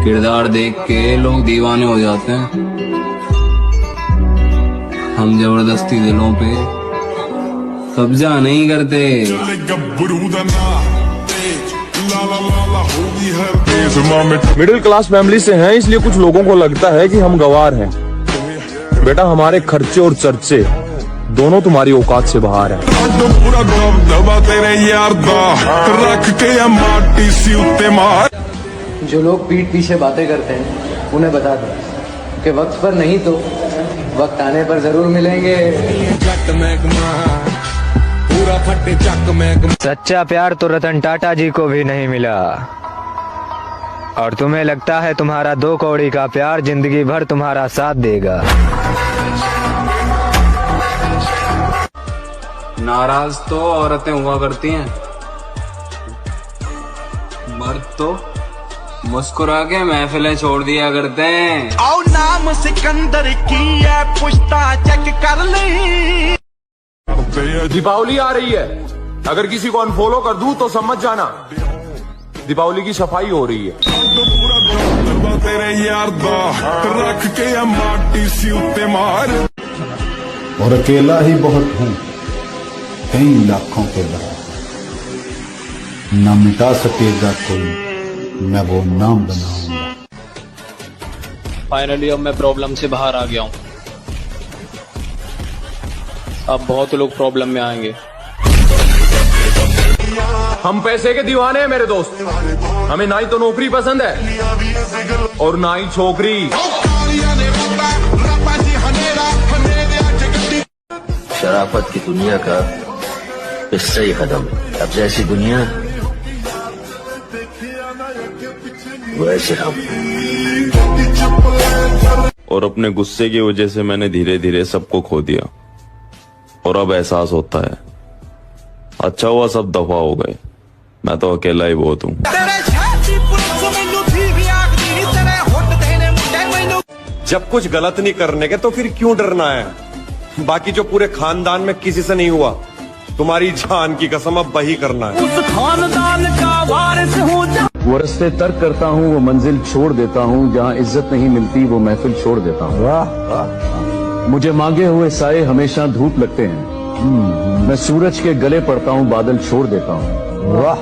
किरदार देख के लोग दीवाने हो जाते हैं, हम जबरदस्ती दिलों पे कब्जा नहीं करते। मिडिल क्लास फैमिली से हैं, इसलिए कुछ लोगों को लगता है कि हम गवार हैं। बेटा हमारे खर्चे और चर्चे दोनों तुम्हारी औकात से बाहर है। जो लोग पीठ पीछे बातें करते हैं उन्हें बता दो कि वक्त पर नहीं तो वक्त आने पर जरूर मिलेंगे। सच्चा प्यार तो रतन टाटा जी को भी नहीं मिला, और तुम्हें लगता है तुम्हारा 2 कौड़ी का प्यार जिंदगी भर तुम्हारा साथ देगा। नाराज तो औरतें हुआ करती हैं, मर्द तो मुस्कुरा के महफिलें छोड़ दिया करते हैं। आओ नाम सिकंदर की है, पुश्ता चेक कर ले। दीपावली आ रही है, अगर किसी को अनफॉलो कर दूं तो समझ जाना दीपावली की सफाई हो रही है। और अकेला ही बहुत हूं कई लाखों के बराबर, न मिटा सकेगा कोई, मैं वो नाम बनाऊंगा। फाइनली अब मैं प्रॉब्लम से बाहर आ गया हूँ। अब बहुत लोग प्रॉब्लम में आएंगे। हम पैसे के दीवाने हैं मेरे दोस्त, हमें ना ही तो नौकरी पसंद है और ना ही छोकरी। शराफत की दुनिया का इससे ही कदम है। अब जैसी दुनिया वैसे हम। और अपने गुस्से की वजह से मैंने धीरे धीरे सबको खो दिया, और अब एहसास होता है अच्छा हुआ सब दफा हो गए, मैं तो अकेला ही बहुत हूँ। जब कुछ गलत नहीं करने के तो फिर क्यों डरना है? बाकी जो पूरे खानदान में किसी से नहीं हुआ, तुम्हारी जान की कसम अब वही करना है। उस खानदान का वारिस हूँ। वो रास्ते तर्क करता हूँ, वो मंजिल छोड़ देता हूँ, जहाँ इज्जत नहीं मिलती वो महफिल छोड़ देता हूँ। मुझे मांगे हुए साए हमेशा धूप लगते हैं, मैं सूरज के गले पड़ता हूँ, बादल छोड़ देता हूँ। वाह,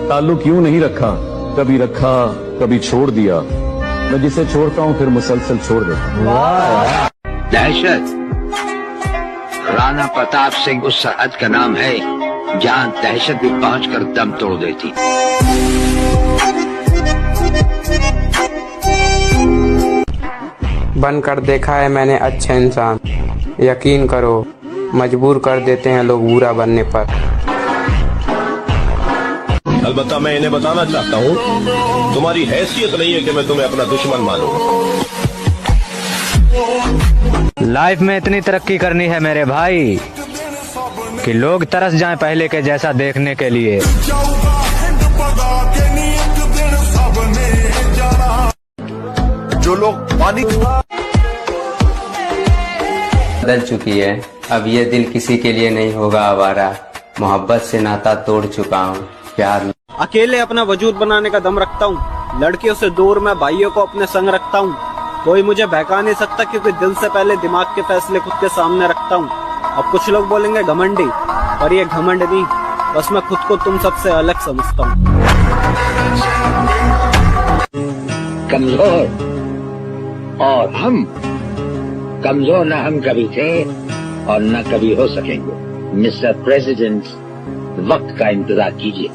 ताल्लुक यूं नहीं रखा, कभी रखा कभी छोड़ दिया, मैं जिसे छोड़ता हूँ फिर मुसलसल छोड़ देता हूँ। दहशत राणा प्रताप सिंह उस सरहद का नाम है जहाँ दहशत भी पहुंचकर दम तोड़ देती। बनकर देखा है मैंने अच्छे इंसान, यकीन करो मजबूर कर देते हैं लोग बुरा बनने पर। अलबत्ता मैं इन्हें बताना चाहता हूँ, तुम्हारी हैसियत नहीं है कि मैं तुम्हें अपना दुश्मन मानूं। लाइफ में इतनी तरक्की करनी है मेरे भाई कि लोग तरस जाएं पहले के जैसा देखने के लिए। जो लोग पानी बदल चुकी है, अब ये दिल किसी के लिए नहीं होगा आवारा, मोहब्बत से नाता तोड़ चुका हूँ, प्यार। अकेले अपना वजूद बनाने का दम रखता हूँ, लड़कियों से दूर मैं भाइयों को अपने संग रखता हूँ। कोई मुझे बहका नहीं सकता क्योंकि दिल से पहले दिमाग के फैसले खुद के सामने रखता हूँ। अब कुछ लोग बोलेंगे घमंडी, पर ये घमंड नहीं, बस मैं खुद को तुम सबसे अलग समझता हूँ। कमजोर और हम कमजोर न हम कभी थे और न कभी हो सकेंगे। मिस्टर प्रेसिडेंट, वक्त का इंतजार कीजिए।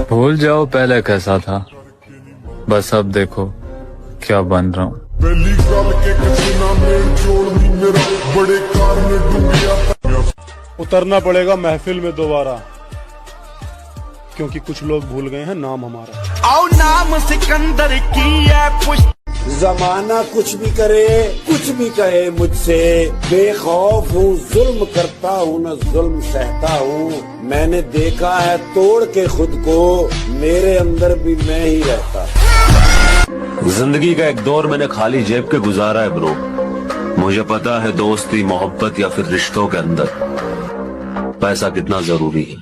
भूल जाओ पहले कैसा था, बस अब देखो क्या बन रहा हूँ। उतरना पड़ेगा महफिल में दोबारा, क्योंकि कुछ लोग भूल गए हैं नाम हमारा। आओ नाम सिकंदर की है, पुश्ता जमाना कुछ भी करे कुछ भी कहे मुझसे, बेखौफ हूँ, जुल्म करता हूँ न जुल्म सहता हूँ। मैंने देखा है तोड़ के खुद को, मेरे अंदर भी मैं ही रहता। जिंदगी का एक दौर मैंने खाली जेब के गुजारा है ब्रो। मुझे पता है दोस्ती, मोहब्बत या फिर रिश्तों के अंदर पैसा कितना जरूरी है।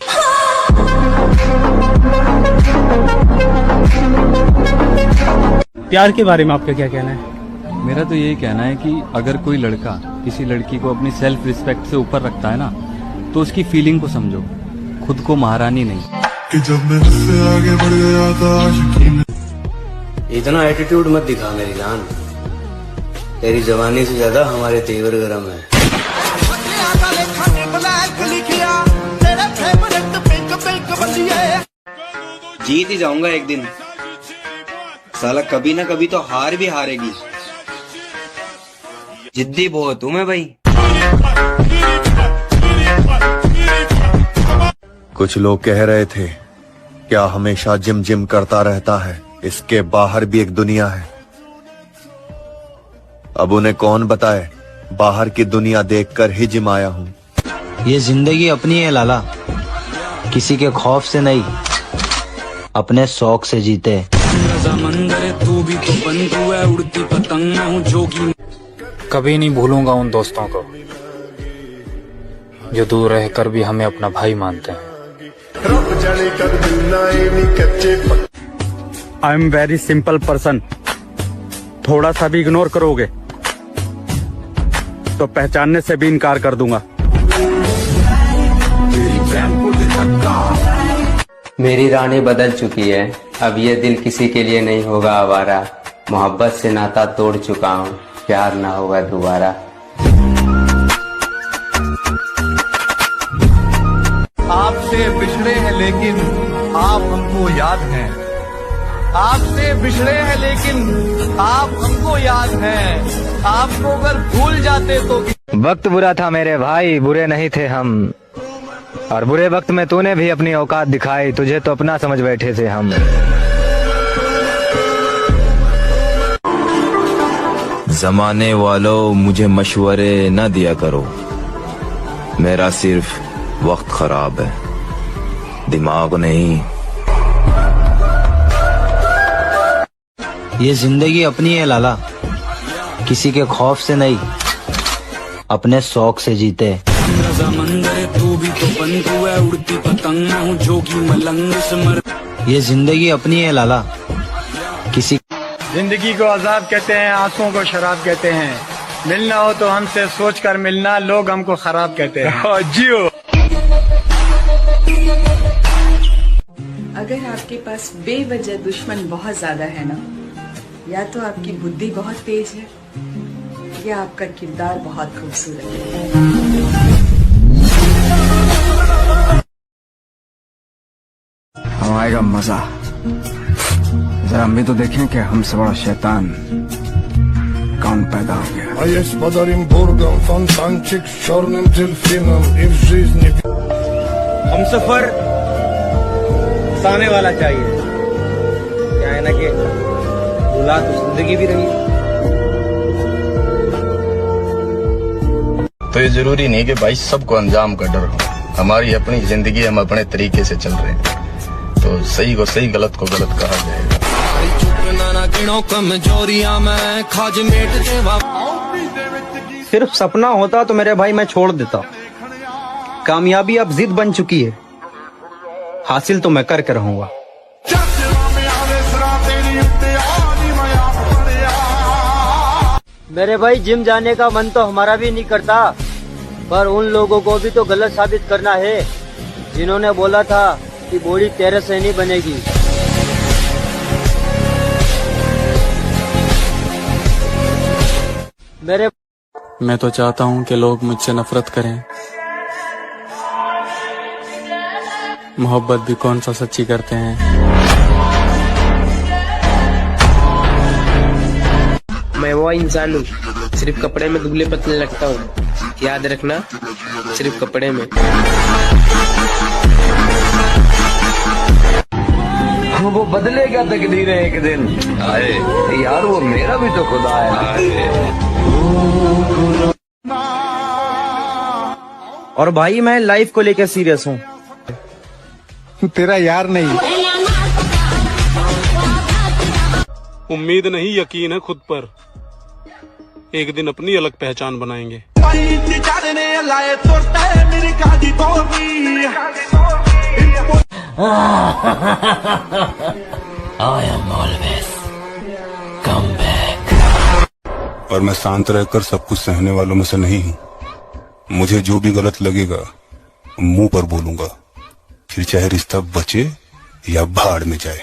प्यार के बारे में आपका क्या कहना है? मेरा तो यही कहना है कि अगर कोई लड़का किसी लड़की को अपनी सेल्फ रिस्पेक्ट से ऊपर रखता है ना, तो उसकी फीलिंग को समझो, खुद को महारानी नहीं। कि जब मैं उससे आगे बढ़ गया था आशिकी में। इतना एटीट्यूड मत दिखा मेरी जान, तेरी जवानी से ज्यादा हमारे तेवर गरम है। जीत ही जाऊंगा एक दिन, साला कभी ना कभी तो हार भी हारेगी। जिद्दी बहुत हूँ मैं भाई। कुछ लोग कह रहे थे क्या हमेशा जिम जिम करता रहता है, इसके बाहर भी एक दुनिया है। अब उन्हें कौन बताए, बाहर की दुनिया देखकर ही जिम आया हूँ। ये जिंदगी अपनी है लाला, किसी के खौफ से नहीं, अपने शौक से जीते। तू भी तो बंधु है, उड़ती पतंग हूँ जोगी। कभी नहीं भूलूंगा उन दोस्तों को जो दूर रहकर भी हमें अपना भाई मानते हैं। I am very simple person, थोड़ा सा भी इग्नोर करोगे तो पहचानने से भी इनकार कर दूंगा। मेरी रानी बदल चुकी है, अब ये दिल किसी के लिए नहीं होगा आवारा। मोहब्बत से नाता तोड़ चुका हूँ, प्यार ना होगा दोबारा। आपसे बिछड़े हैं लेकिन आप हमको याद हैं। आपसे बिछड़े हैं लेकिन आप हमको याद हैं। आपको अगर भूल जाते तो। वक्त बुरा था मेरे भाई, बुरे नहीं थे हम, और बुरे वक्त में तूने भी अपनी औकात दिखाई, तुझे तो अपना समझ बैठे थे हम। जमाने वालों मुझे मशवरे न दिया करो, मेरा सिर्फ वक्त खराब है, दिमाग नहीं। ये जिंदगी अपनी है लाला, किसी के खौफ से नहीं, अपने शौक से जीते। तू भी तो बंधु है, उड़ती पतंग हूँ जोगी मलंग सिमर। ये जिंदगी अपनी है लाला, किसी। जिंदगी को अजाब कहते हैं, आंसुओं को शराब कहते हैं। मिलना हो तो हमसे सोच कर मिलना, लोग हमको खराब कहते हैं। जियो। अगर आपके पास बेवजह दुश्मन बहुत ज्यादा है ना, या तो आपकी बुद्धि बहुत तेज है या आपका किरदार बहुत खूबसूरत है। अब आएगा मजा, जरा हम भी तो देखें कि हमसे बड़ा शैतान कौन पैदा हो गया। हम सफर साने वाला चाहिए, क्या है ना कि बुला तो जिंदगी भी रही। तो ये जरूरी नहीं कि भाई सबको अंजाम का डर हो, हमारी अपनी जिंदगी, हम अपने तरीके से चल रहे हैं, तो सही को सही, गलत को गलत कहा जाएगा। सिर्फ सपना होता तो मेरे भाई मैं छोड़ देता, कामयाबी अब जिद बन चुकी है, हासिल तो मैं करके रहूंगा। मेरे भाई जिम जाने का मन तो हमारा भी नहीं करता, पर उन लोगों को भी तो गलत साबित करना है जिन्होंने बोला था कि बॉडी तेरे से नहीं बनेगी। मैं तो चाहता हूँ कि लोग मुझसे नफरत करें, मोहब्बत भी कौन सा सच्ची करते हैं। मैं वो इंसान हूँ, सिर्फ कपड़े में दुबले पतले लगता हूँ, याद रखना, सिर्फ कपड़े में। वो बदलेगा तकदीरें एक दिन, यार वो मेरा भी तो खुदा है। और भाई मैं लाइफ को लेकर सीरियस हूँ, तेरा यार नहीं। उम्मीद नहीं, यकीन है खुद पर, एक दिन अपनी अलग पहचान बनाएंगे। I am always और मैं शांत रहकर सब कुछ सहने वालों में से नहीं हूँ। मुझे जो भी गलत लगेगा मुंह पर बोलूंगा, फिर चाहे रिश्ता बचे या भाड़ में जाए।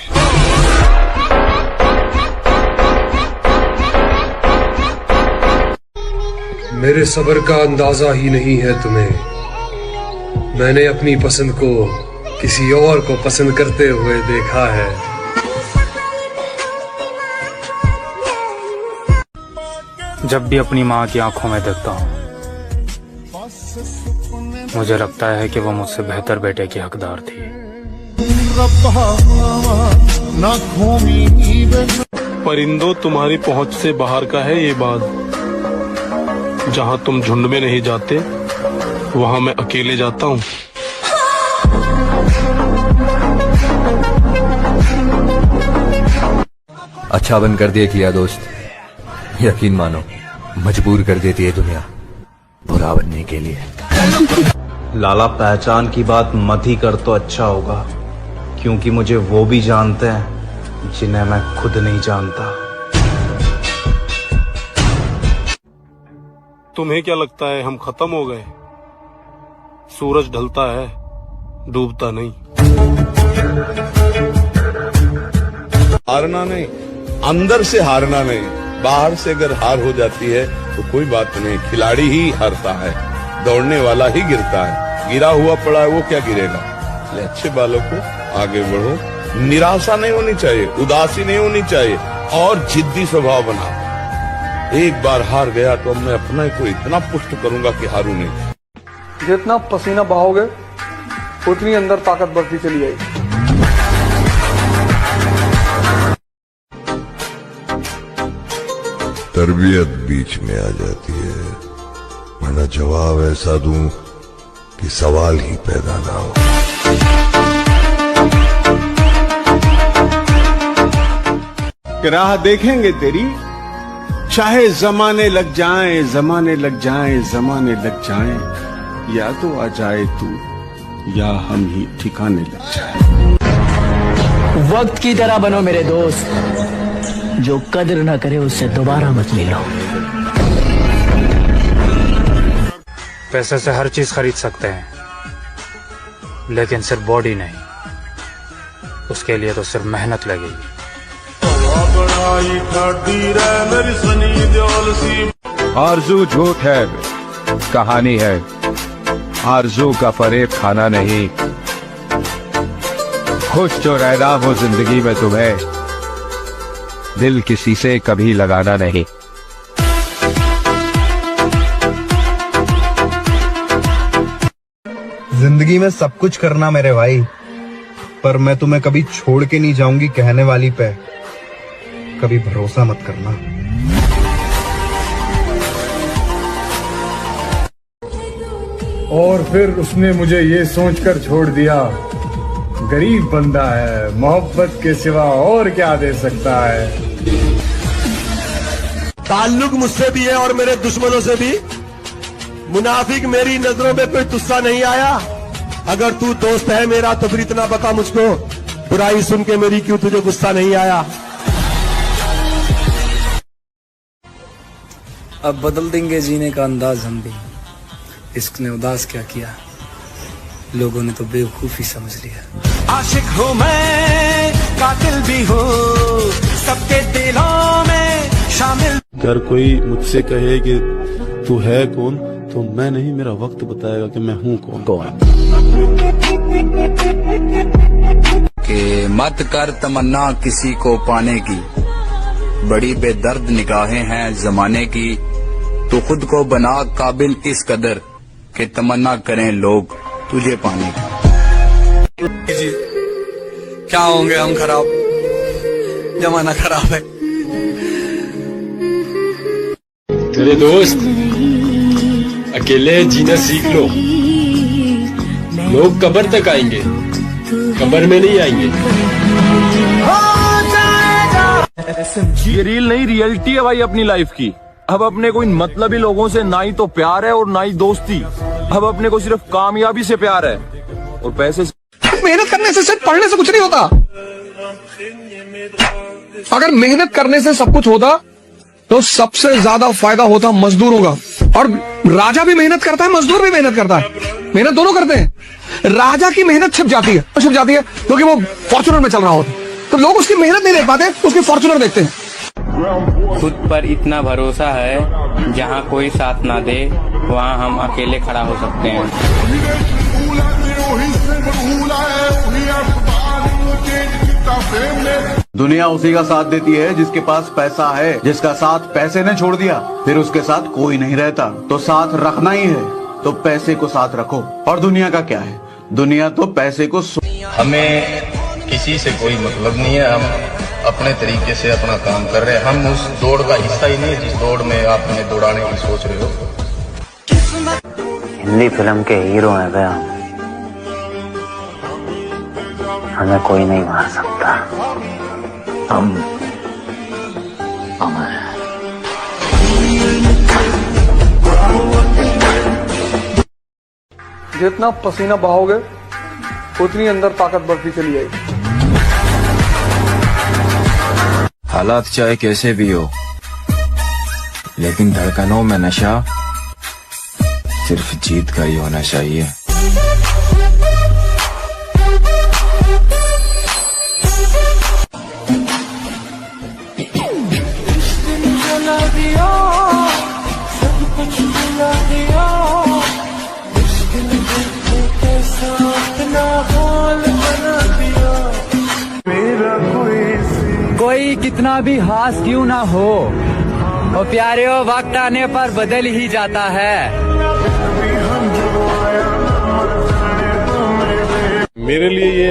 मेरे सब्र का अंदाजा ही नहीं है तुम्हें। मैंने अपनी पसंद को किसी और को पसंद करते हुए देखा है। जब भी अपनी माँ की आंखों में देखता हूँ, मुझे लगता है कि वो मुझसे बेहतर बेटे की हकदार थी। परिंदों, तुम्हारी पहुंच से बाहर का है ये बात। जहां तुम झुंड में नहीं जाते, वहां मैं अकेले जाता हूँ। अच्छा बन कर दिए किया दोस्त, यकीन मानो मजबूर कर देती है दुनिया बुरा बनने के लिए। लाला, पहचान की बात मत ही कर तो अच्छा होगा, क्योंकि मुझे वो भी जानते हैं जिन्हें मैं खुद नहीं जानता। तुम्हें क्या लगता है हम खत्म हो गए? सूरज ढलता है, डूबता नहीं। हारना नहीं, अंदर से हारना नहीं। बाहर से अगर हार हो जाती है तो कोई बात नहीं, खिलाड़ी ही हारता है, दौड़ने वाला ही गिरता है। गिरा हुआ पड़ा है वो क्या गिरेगा। इसलिए अच्छे बालों को आगे बढ़ो, निराशा नहीं होनी चाहिए, उदासी नहीं होनी चाहिए, और जिद्दी स्वभाव बना। एक बार हार गया तो अब मैं अपने को इतना पुष्ट करूंगा कि हारू नहीं। जितना पसीना बहाओगे उतनी अंदर ताकत बढ़ती चली जाएगी। तरबियत बीच में आ जाती है, वरना जवाब ऐसा दूं कि सवाल ही पैदा ना हो। राह देखेंगे तेरी, चाहे जमाने लग जाएं, जमाने लग जाएं, जमाने लग जाएं, या तो आ जाए तू या हम ही ठिकाने लग जाएं। वक्त की तरह बनो मेरे दोस्त, जो कदर ना करे उससे दोबारा मत मिलो। पैसे से हर चीज खरीद सकते हैं, लेकिन सिर्फ बॉडी नहीं। उसके लिए तो सिर्फ मेहनत लगेगी। आरजू झूठ है, कहानी है। आरजू का फरेब खाना नहीं। खुश जो रहना हो जिंदगी में तुम्हें, दिल किसी से कभी लगाना नहीं। जिंदगी में सब कुछ करना मेरे भाई, पर मैं तुम्हें कभी छोड़ के नहीं जाऊंगी कहने वाली पे कभी भरोसा मत करना। और फिर उसने मुझे ये सोचकर छोड़ दिया, गरीब बंदा है, मोहब्बत के सिवा और क्या दे सकता है। ताल्लुक मुझसे भी है और मेरे दुश्मनों से भी। मुनाफिक मेरी नजरों में कोई तुस्सा नहीं आया। अगर तू दोस्त है मेरा तो फिर इतना बता मुझको, बुराई सुन के मेरी क्यों तुझे गुस्सा नहीं आया। अब बदल देंगे जीने का अंदाज हम भी। इश्क ने उदास क्या किया, लोगों ने तो बेवकूफी समझ लिया। आशिक हूँ मैं, कातिल भी हूँ, सबके दिलों में शामिल। अगर कोई मुझसे कहे कि तू है कौन, तो मैं नहीं, मेरा वक्त बताएगा कि मैं हूँ कौन। कि मत कर तमन्ना किसी को पाने की, बड़ी बेदर्द निगाहें हैं जमाने की। तो खुद को बना काबिल इस कदर कि तमन्ना करें लोग तुझे पाने की। क्या होंगे हम खराब, जमाना खराब है। मेरे दोस्त, अकेले जीना सीख लो। लोग कब्र तक आएंगे, कब्र में नहीं आएंगे। ये रील नहीं, रियलिटी है भाई अपनी लाइफ की। अब अपने को इन मतलबी लोगों से ना ही तो प्यार है और ना ही दोस्ती। अब अपने को सिर्फ कामयाबी से प्यार है और पैसे से। मेहनत करने से, सिर्फ पढ़ने से कुछ नहीं होता। अगर मेहनत करने से सब कुछ होता तो सबसे ज्यादा फायदा होता मजदूरों का। और राजा भी मेहनत करता है, मजदूर भी मेहनत करता है, मेहनत दोनों करते हैं। राजा की मेहनत छिप जाती है क्योंकि वो फॉर्च्यूनर में चल रहा होता है, तो लोग उसकी मेहनत नहीं देख पाते, उसकी फॉर्च्यूनर देखते हैं। खुद पर इतना भरोसा है, जहाँ कोई साथ ना दे वहाँ हम अकेले खड़ा हो सकते हैं। दुनिया उसी का साथ देती है जिसके पास पैसा है। जिसका साथ पैसे ने छोड़ दिया, फिर उसके साथ कोई नहीं रहता। तो साथ रखना ही है तो पैसे को साथ रखो। और दुनिया का क्या है, दुनिया तो पैसे को हमें किसी से कोई मतलब नहीं है। हम अपने तरीके से अपना काम कर रहे हैं। हम उस दौड़ का हिस्सा ही नहीं है जिस दौड़ में आप हमें दौड़ाने की सोच रहे हो। हिंदी फिल्म के हीरो हैं भैया, हमें कोई नहीं मार सकता। हम अमर हैं। जितना पसीना बहाओगे उतनी अंदर ताकत बढ़ती चली जाएगी। हालात चाहे कैसे भी हो, लेकिन धड़कनों में नशा सिर्फ जीत का ही होना चाहिए। कोई कितना भी हास क्यों ना हो, वो प्यारे वक्त आने पर बदल ही जाता है। मेरे लिए ये